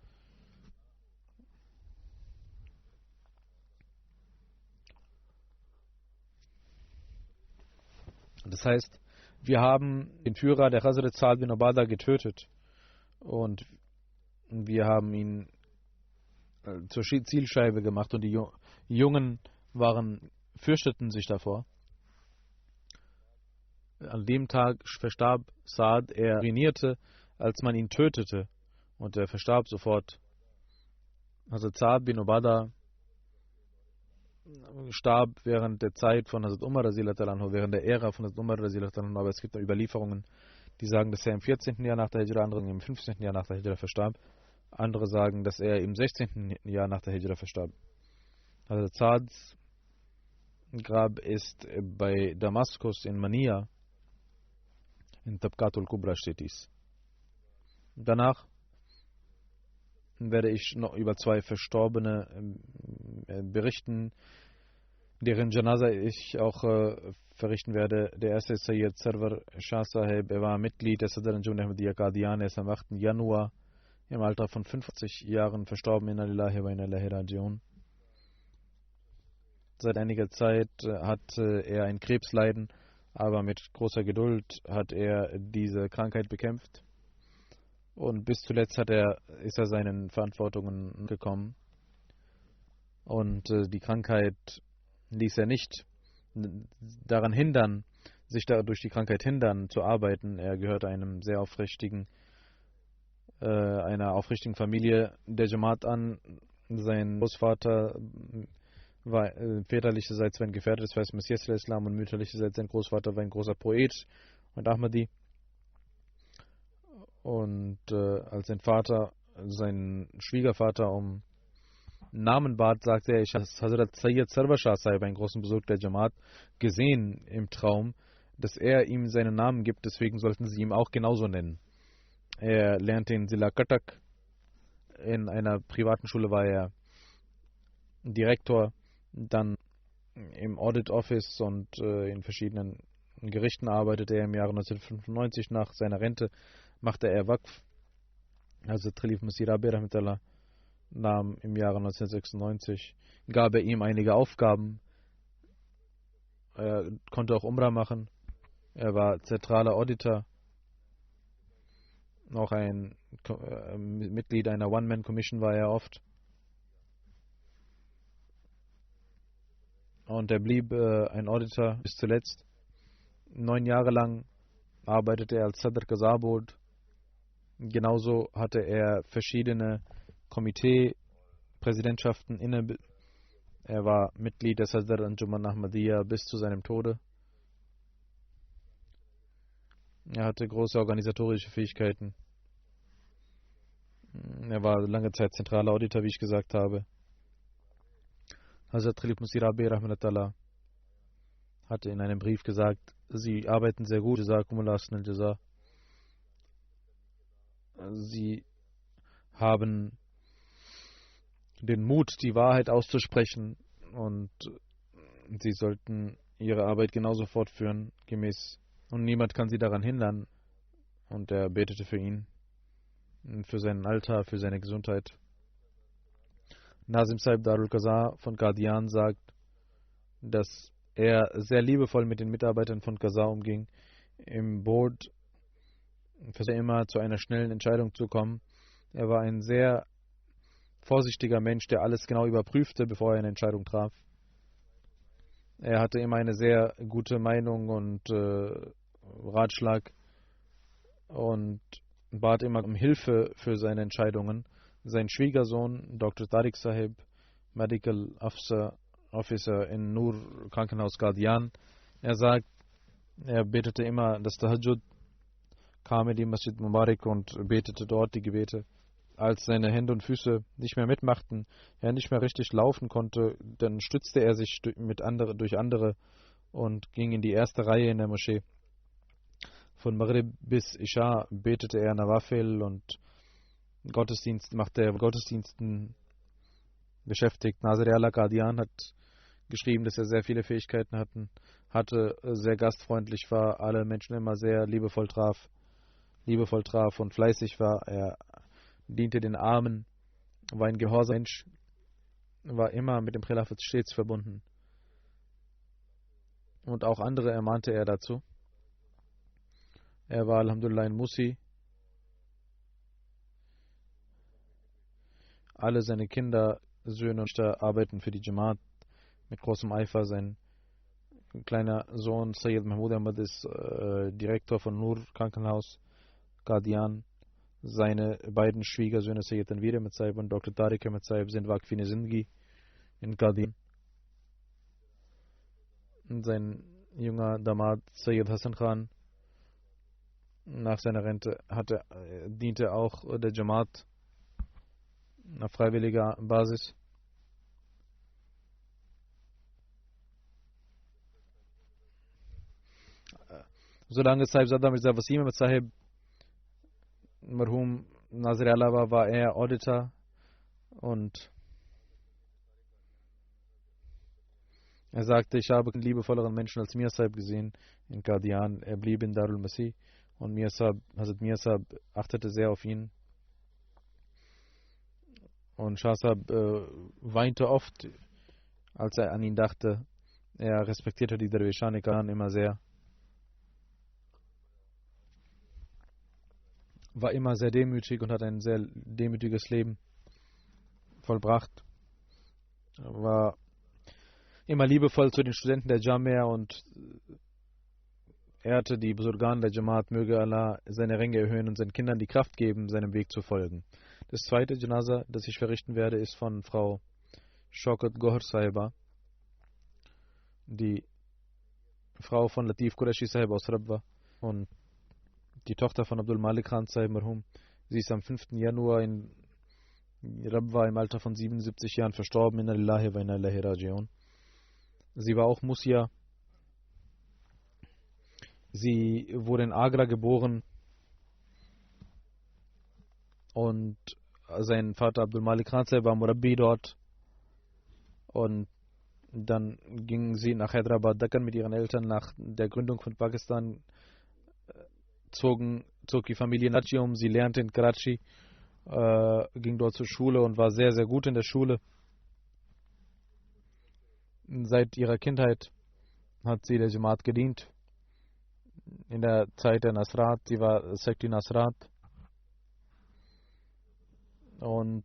Das heißt, wir haben den Führer der Khazraj Sa'd bin Ubada getötet und wir haben ihn zur Zielscheibe gemacht und die Jungen fürchteten sich davor. An dem Tag verstarb Saad. Er urinierte, als man ihn tötete, und er verstarb sofort. Also Saad bin Ubadah starb während der Zeit von Hazrat Umar, während der Ära von Hazrat Umar, aber es gibt noch Überlieferungen, die sagen, dass er im 14. Jahr nach der Hijra, andere im 15. Jahr nach der Hijra verstarb. Andere sagen, dass er im 16. Jahr nach der Hijra verstarb. Also Saads Grab ist bei Damaskus in Mania, in Tabqatul Kubra steht dies. Danach werde ich noch über zwei Verstorbene berichten, deren Janaza ich auch verrichten werde. Der erste ist Sayyid Sarwar Shah Sahib. Er war Mitglied der Sadr Anjum Ahmadiyya Qadian. Er ist am 8. Januar im Alter von 50 Jahren verstorben. Inna lillahi wa inna ilaihi raji'un. Seit einiger Zeit hat er ein Krebsleiden, aber mit großer Geduld hat er diese Krankheit bekämpft. Und bis zuletzt ist er seinen Verantwortungen gekommen. Und die Krankheit ließ er nicht daran hindern, sich durch die Krankheit hindern zu arbeiten. Er gehört einer aufrichtigen Familie der Jamaat an. Sein Großvater war väterlicherseits ein Gefährte des Weißen Messias Islam und mütterlicherseits sein Großvater war ein großer Poet und Ahmadi. Und als sein Schwiegervater um Namen bat, sagte er, ich habe Hazrat Sayyid Sarwar Shah Sahib, einen großen Besuch der Jamaat, gesehen im Traum, dass er ihm seinen Namen gibt, deswegen sollten sie ihn auch genauso nennen. Er lernte in Zila Katak, in einer privaten Schule war er Direktor, dann im Audit Office und in verschiedenen Gerichten arbeitete er. Im Jahre 1995 nach seiner Rente machte er Waqf. Also Khalif Masih Rabi Rahmatullah nahm im Jahre 1996, gab er ihm einige Aufgaben. Er konnte auch Umrah machen. Er war zentraler Auditor, auch ein Mitglied einer One-Man-Commission war er oft. Und er blieb ein Auditor bis zuletzt. 9 Jahre lang arbeitete er als Sadr Qazabod. Genauso hatte er verschiedene Komitee-Präsidentschaften inne. Er war Mitglied des Sadr Anjuman Ahmadiyya bis zu seinem Tode. Er hatte große organisatorische Fähigkeiten. Er war lange Zeit zentraler Auditor, wie ich gesagt habe. Hazrat Khalif Masih Rabi Rahmatullah hatte in einem Brief gesagt, Sie arbeiten sehr gut, Sie haben den Mut, die Wahrheit auszusprechen und Sie sollten Ihre Arbeit genauso fortführen, gemäß, und niemand kann Sie daran hindern. Und er betete für ihn, für seinen Alter, für seine Gesundheit. Nazim Sahib Darul Qaza von Qadian sagt, dass er sehr liebevoll mit den Mitarbeitern von Qaza umging. Im Board versuchte er immer zu einer schnellen Entscheidung zu kommen. Er war ein sehr vorsichtiger Mensch, der alles genau überprüfte, bevor er eine Entscheidung traf. Er hatte immer eine sehr gute Meinung und Ratschlag und bat immer um Hilfe für seine Entscheidungen. Sein Schwiegersohn, Dr. Tariq Sahib, Medical Officer in Nur Krankenhaus Qadian, er sagt, er betete immer das Tahajjud, kam in die Masjid Mubarak und betete dort die Gebete. Als seine Hände und Füße nicht mehr mitmachten, er nicht mehr richtig laufen konnte, dann stützte er sich durch andere und ging in die erste Reihe in der Moschee. Von Maghrib bis Isha betete er Nawafil und machte er Gottesdiensten beschäftigt. Nazir Allah Qadian hat geschrieben, dass er sehr viele Fähigkeiten hatte, sehr gastfreundlich war, alle Menschen immer sehr liebevoll traf und fleißig war. Er diente den Armen, war ein gehorsamer Mensch, war immer mit dem Khilafat stets verbunden. Und auch andere ermahnte er dazu. Er war Alhamdulillah ein Musi. Alle seine Kinder, Söhne und Töchter arbeiten für die Jamaat mit großem Eifer. Sein kleiner Sohn Sayyid Mahmoud Ahmad ist Direktor von Nur Krankenhaus, Qadian. Seine beiden Schwiegersöhne Sayyid Tanvir Ahmad Sahib und Dr. Tariq Ahmad Sahib sind Waqf-e Zindagi in Qadian. Und sein junger Damad Sayyid Hassan Khan nach seiner Rente diente auch der Jamaat auf freiwilliger Basis. Solange Sahib Zada Mirza Wasim Ahmad Sahib Marhum Nazir Allah war er Auditor und er sagte, ich habe keinen liebevolleren Menschen als Mir Sahib gesehen in Qadian. Er blieb in Darul Masih und Hazrat Mir Sahib achtete sehr auf ihn. Und Shah Sahib weinte oft, als er an ihn dachte. Er respektierte die Derwishane Khan immer sehr. War immer sehr demütig und hat ein sehr demütiges Leben vollbracht. War immer liebevoll zu den Studenten der Jamia und ehrte die Busurgan der Jamaat. Möge Allah seine Ränge erhöhen und seinen Kindern die Kraft geben, seinem Weg zu folgen. Das zweite Janaza, das ich verrichten werde, ist von Frau Shaukat Gohar Sahiba, die Frau von Latif Qureshi Sahib aus Rabwa und die Tochter von Abdul Malik Khan Sahib Marhum. Sie ist am 5. Januar in Rabwa im Alter von 77 Jahren verstorben. Inna lillahi wa inna ilaihi raji'un. Sie war auch Musia. Sie wurde in Agra geboren und sein Vater Abdul Malik Khan Sahib war Murabbi dort. Und dann ging sie nach Hyderabad, Deccan mit ihren Eltern. Nach der Gründung von Pakistan zog die Familie nach Karachi um. Sie lernte in Karachi, ging dort zur Schule und war sehr, sehr gut in der Schule. Seit ihrer Kindheit hat sie der Jamaat gedient. In der Zeit der Nasrat, sie war Sekti Nasrat und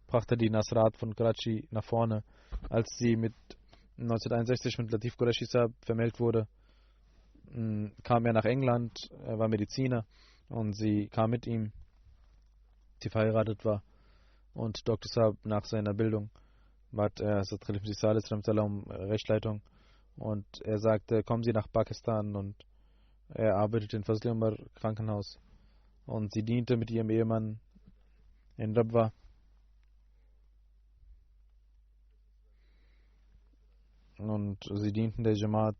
brachte die Nasrat von Karachi nach vorne. Als sie 1961 mit Latif Qureshi Sahib vermählt wurde, kam er nach England. Er war Mediziner und sie kam mit ihm, die verheiratet war. Und Dr. Sahib nach seiner Bildung bat er um Rechtsleitung und er sagte, kommen Sie nach Pakistan, und er arbeitete in Fazl Umar Krankenhaus und sie diente mit ihrem Ehemann in Rabwa. Und sie dienten der Jamaat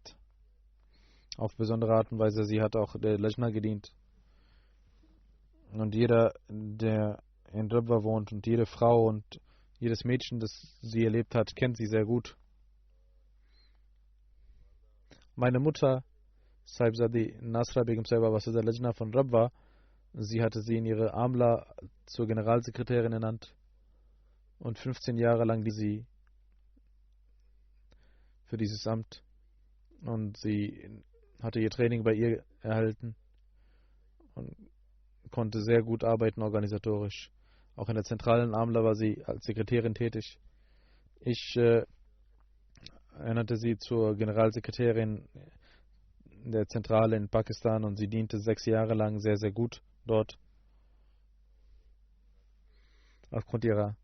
auf besondere Art und Weise. Sie hat auch der Lajna gedient. Und jeder, der in Rabwa wohnt, und jede Frau und jedes Mädchen, das sie erlebt hat, kennt sie sehr gut. Meine Mutter, Sahibzadi Nasra Begum Sahiba, was der Lajna von Rabwa, sie hatte sie in ihre Amla zur Generalsekretärin ernannt und 15 Jahre lang sie für dieses Amt, und sie hatte ihr Training bei ihr erhalten und konnte sehr gut arbeiten organisatorisch. Auch in der zentralen Amla war sie als Sekretärin tätig. Ich ernannte sie zur Generalsekretärin der Zentrale in Pakistan und sie diente 6 Jahre lang sehr, sehr gut dort. Aufgrund ihrer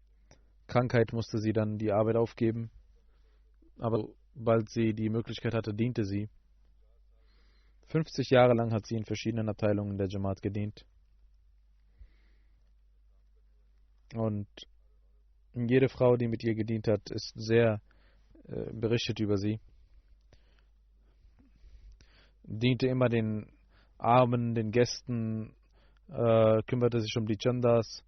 Krankheit musste sie dann die Arbeit aufgeben, aber sobald sie die Möglichkeit hatte, diente sie. 50 Jahre lang hat sie in verschiedenen Abteilungen der Jamaat gedient. Und jede Frau, die mit ihr gedient hat, ist sehr berichtet über sie. Diente immer den Armen, den Gästen, kümmerte sich um die Chandas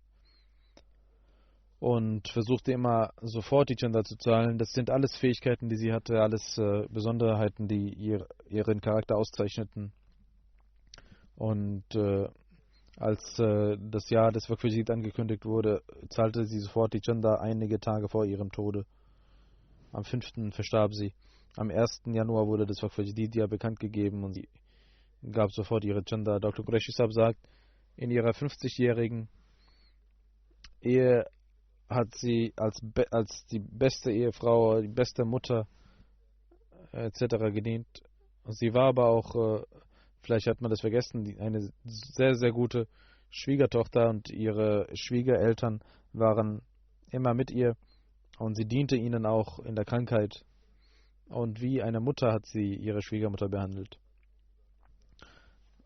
und versuchte immer sofort die Chanda zu zahlen. Das sind alles Fähigkeiten, die sie hatte, alles Besonderheiten, die ihren Charakter auszeichneten. Und als das Jahr des Waqf-e-Jadid angekündigt wurde, zahlte sie sofort die Chanda einige Tage vor ihrem Tode. Am 5. verstarb sie. Am 1. Januar wurde das Waqf-e-Jadid ja bekannt gegeben und sie gab sofort ihre Chanda. Dr. Qureshi Sahib sagt, in ihrer 50-jährigen Ehe hat sie als die beste Ehefrau, die beste Mutter etc. gedient. Sie war aber auch, vielleicht hat man das vergessen, eine sehr, sehr gute Schwiegertochter, und ihre Schwiegereltern waren immer mit ihr und sie diente ihnen auch in der Krankheit. Und wie eine Mutter hat sie ihre Schwiegermutter behandelt.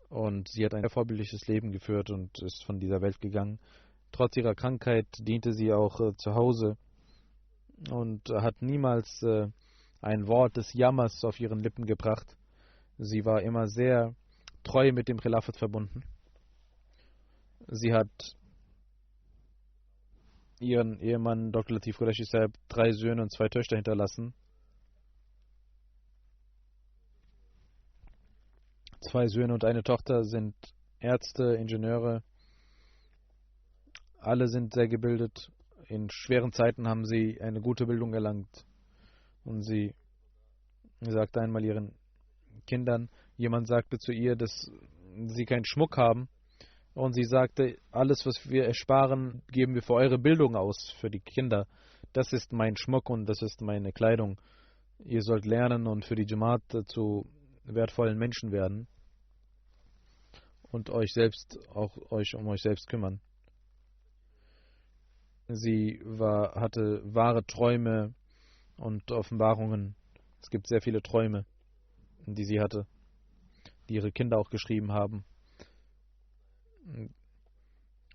Und sie hat ein sehr vorbildliches Leben geführt und ist von dieser Welt gegangen. Trotz ihrer Krankheit diente sie auch zu Hause und hat niemals ein Wort des Jammers auf ihren Lippen gebracht. Sie war immer sehr treu mit dem Khilafat verbunden. Sie hat ihren Ehemann Dr. Latif Qureshi Sahib 3 Söhne und 2 Töchter hinterlassen. 2 Söhne und eine Tochter sind Ärzte, Ingenieure. Alle sind sehr gebildet. In schweren Zeiten haben sie eine gute Bildung erlangt. Und sie sagte einmal ihren Kindern, jemand sagte zu ihr, dass sie keinen Schmuck haben. Und sie sagte, alles, was wir ersparen, geben wir für eure Bildung aus, für die Kinder. Das ist mein Schmuck und das ist meine Kleidung. Ihr sollt lernen und für die Jamaat zu wertvollen Menschen werden und euch um euch selbst kümmern. Sie hatte wahre Träume und Offenbarungen. Es gibt sehr viele Träume, die sie hatte, die ihre Kinder auch geschrieben haben.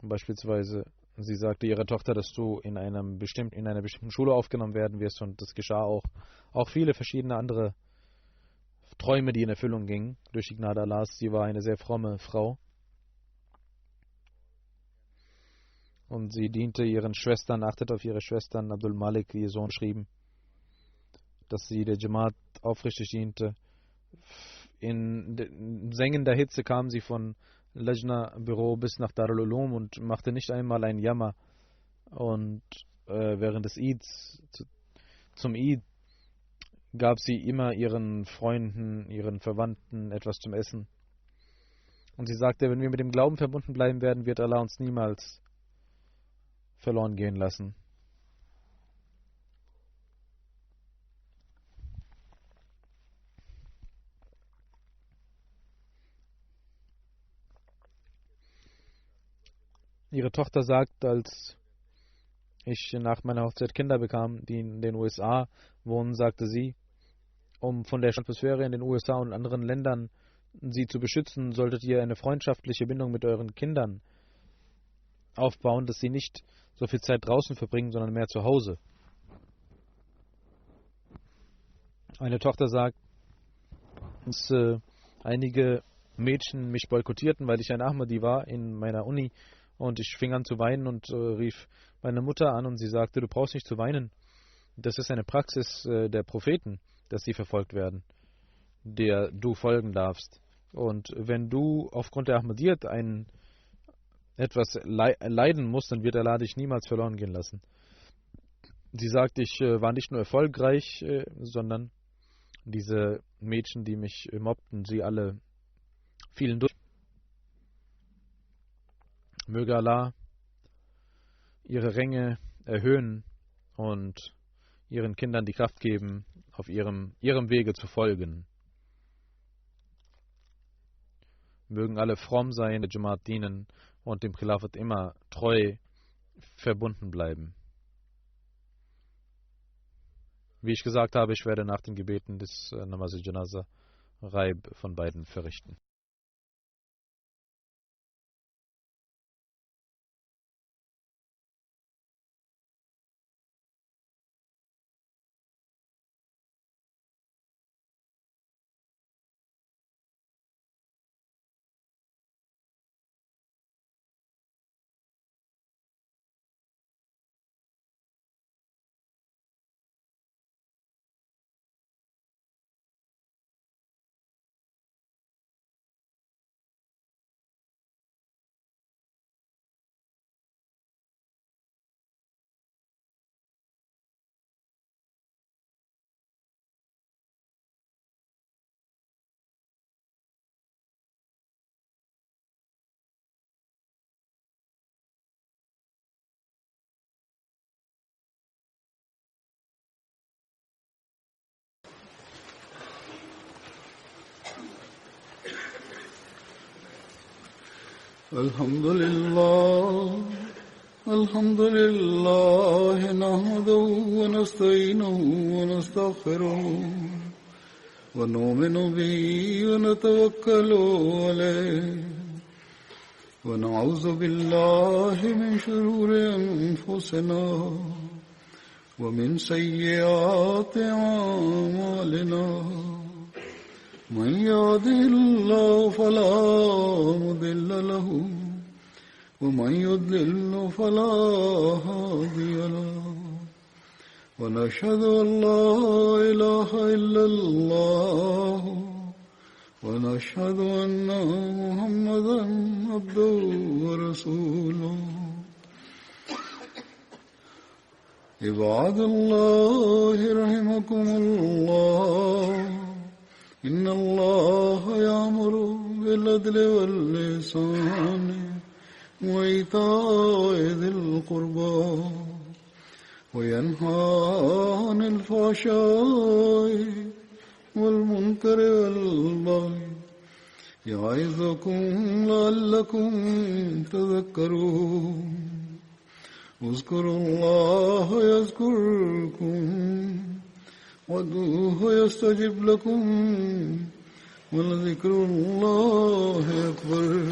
Beispielsweise, sie sagte ihrer Tochter, dass du in einer bestimmten Schule aufgenommen werden wirst, und das geschah auch. Auch viele verschiedene andere Träume, die in Erfüllung gingen, durch die Gnade Allahs. Sie war eine sehr fromme Frau. Und sie diente ihren Schwestern, achtet auf ihre Schwestern. Abdul Malik, ihr Sohn, schrieben, dass sie der Jamaat aufrichtig diente. In sengender Hitze kam sie von Lajna-Büro bis nach Darul Ulum und machte nicht einmal einen Jammer. Und während des Eids, zum Eid, gab sie immer ihren Freunden, ihren Verwandten etwas zum Essen. Und sie sagte, wenn wir mit dem Glauben verbunden bleiben werden, wird Allah uns niemals verloren gehen lassen. Ihre Tochter sagt, als ich nach meiner Hochzeit Kinder bekam, die in den USA wohnen, sagte sie, um von der Atmosphäre in den USA und anderen Ländern sie zu beschützen, solltet ihr eine freundschaftliche Bindung mit euren Kindern aufbauen, dass sie nicht so viel Zeit draußen verbringen, sondern mehr zu Hause. Eine Tochter sagt, dass einige Mädchen mich boykottierten, weil ich ein Ahmadi war in meiner Uni, und ich fing an zu weinen und rief meine Mutter an, und sie sagte, du brauchst nicht zu weinen. Das ist eine Praxis der Propheten, dass sie verfolgt werden, der du folgen darfst. Und wenn du aufgrund der Ahmadiyyat etwas leiden musst, dann wird Allah dich niemals verloren gehen lassen. Sie sagt, ich war nicht nur erfolgreich, sondern diese Mädchen, die mich mobbten, sie alle fielen durch. Möge Allah ihre Ränge erhöhen und ihren Kindern die Kraft geben, auf ihrem Wege zu folgen. Mögen alle fromm sein, der Jamaat dienen und dem Khilafat immer treu verbunden bleiben. Wie ich gesagt habe, ich werde nach den Gebeten des Namaz al-Janaza Raib von beiden verrichten. الحمد لله نحمده ونستعينه ونستغفره ونؤمن به ونتوكل عليه ونعوذ بالله من شرور أنفسنا ومن سيئات أعمالنا من يهده الله فلا مضل له ومن يضلل فلا هادي له ونشهد أن لا إله إلا الله ونشهد أن محمدا عبده ورسوله عباد الله رحمكم الله إن الله يأمر بالعدل والإحسان وإيتاء ذي القربى وينهى عن الفحشاء والمنكر والبغي يعظكم لعلكم تذكرون اذكروا الله يذكركم وادعوه يستجب لكم ولذكر الله أكبر